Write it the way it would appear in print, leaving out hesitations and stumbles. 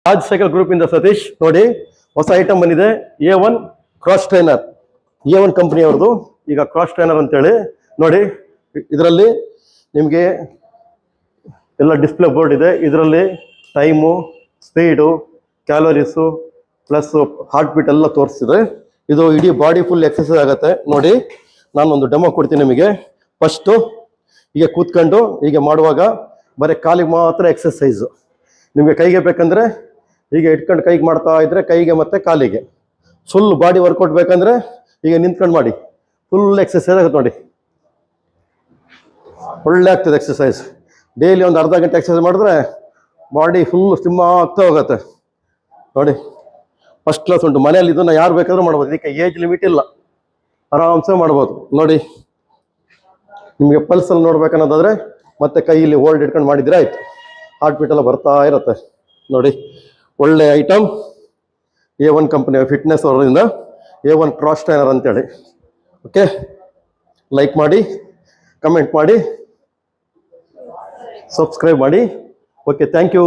Raj cycle group ಇಂದ ಸತೀಶ್. ನೋಡಿ ಹೊಸ ಐಟಮ್ ಬಂದಿದೆ, A1 cross trainer. A1 company ಅವ್ರದ್ದು ಈಗ ಕ್ರಾಸ್ ಟ್ರೈನರ್ ಅಂತೇಳಿ. ನೋಡಿ ಇದರಲ್ಲಿ ನಿಮಗೆ ಎಲ್ಲ ಡಿಸ್ಪ್ಲೇ ಬೋರ್ಡ್ ಇದೆ. ಇದರಲ್ಲಿ time, speed, calories plus heart beat ಎಲ್ಲ ತೋರಿಸ್ತಿದೆ. ಇದು ಇಡೀ ಬಾಡಿ ಫುಲ್ ಎಕ್ಸರ್ಸೈಸ್ ಆಗುತ್ತೆ. ನೋಡಿ ನಾನೊಂದು ಡೆಮೋ ಕೊಡ್ತೀನಿ ನಿಮಗೆ. ಫಸ್ಟು ಹೀಗೆ ಕೂತ್ಕೊಂಡು ಹೀಗೆ ಮಾಡುವಾಗ ಬರೀ ಕಾಲಿಗೆ ಮಾತ್ರ ಎಕ್ಸರ್ಸೈಸು. ನಿಮಗೆ ಕೈಗೆ ಬೇಕಂದರೆ ಹೀಗೆ ಇಟ್ಕೊಂಡು ಕೈಗೆ ಮಾಡ್ತಾ ಇದ್ರೆ ಕೈಗೆ ಮತ್ತು ಕಾಲಿಗೆ. ಫುಲ್ ಬಾಡಿ ವರ್ಕೌಟ್ ಬೇಕಂದರೆ ಹೀಗೆ ನಿಂತ್ಕೊಂಡು ಮಾಡಿ, ಫುಲ್ ಎಕ್ಸರ್ಸೈಸ್ ಆಗುತ್ತೆ. ನೋಡಿ ಒಳ್ಳೆ ಆಗ್ತದೆ ಎಕ್ಸರ್ಸೈಸ್. ಡೈಲಿ ಒಂದು ಅರ್ಧ ಗಂಟೆ ಎಕ್ಸರ್ಸೈಸ್ ಮಾಡಿದ್ರೆ ಬಾಡಿ ಫುಲ್ ಸ್ಲಿಮ್ ಆಗ್ತಾ ಹೋಗುತ್ತೆ. ನೋಡಿ ಫಸ್ಟ್ ಕ್ಲಾಸ್ ಉಂಟು. ಮನೆಯಲ್ಲಿ ಇದನ್ನು ಯಾರು ಬೇಕಾದ್ರೂ ಮಾಡ್ಬೋದು, ಇದಕ್ಕೆ ಏಜ್ ಲಿಮಿಟ್ ಇಲ್ಲ, ಆರಾಮ್ಸೆ ಮಾಡ್ಬೋದು. ನೋಡಿ ನಿಮಗೆ ಪಲ್ಸಲ್ಲಿ ನೋಡ್ಬೇಕನ್ನೋದಾದರೆ ಮತ್ತೆ ಕೈಯಲ್ಲಿ ಹೋಲ್ಡ್ ಇಟ್ಕೊಂಡು ಮಾಡಿದರೆ ಆಯಿತು, ಹಾರ್ಟ್ ಬೀಟ್ ಎಲ್ಲ ಬರ್ತಾ ಇರುತ್ತೆ. ನೋಡಿ ಒಳ್ಳೆ ಐಟಮ್ A1 ಕಂಪನಿ ಫಿಟ್ನೆಸ್ ಅವರಿಂದ A1 ಕ್ರಾಸ್ ಟ್ರೈನರ್ ಅಂತೇಳಿ. ಓಕೆ, ಲೈಕ್ ಮಾಡಿ, ಕಮೆಂಟ್ ಮಾಡಿ, ಸಬ್ಸ್ಕ್ರೈಬ್ ಮಾಡಿ. Okay, thank you.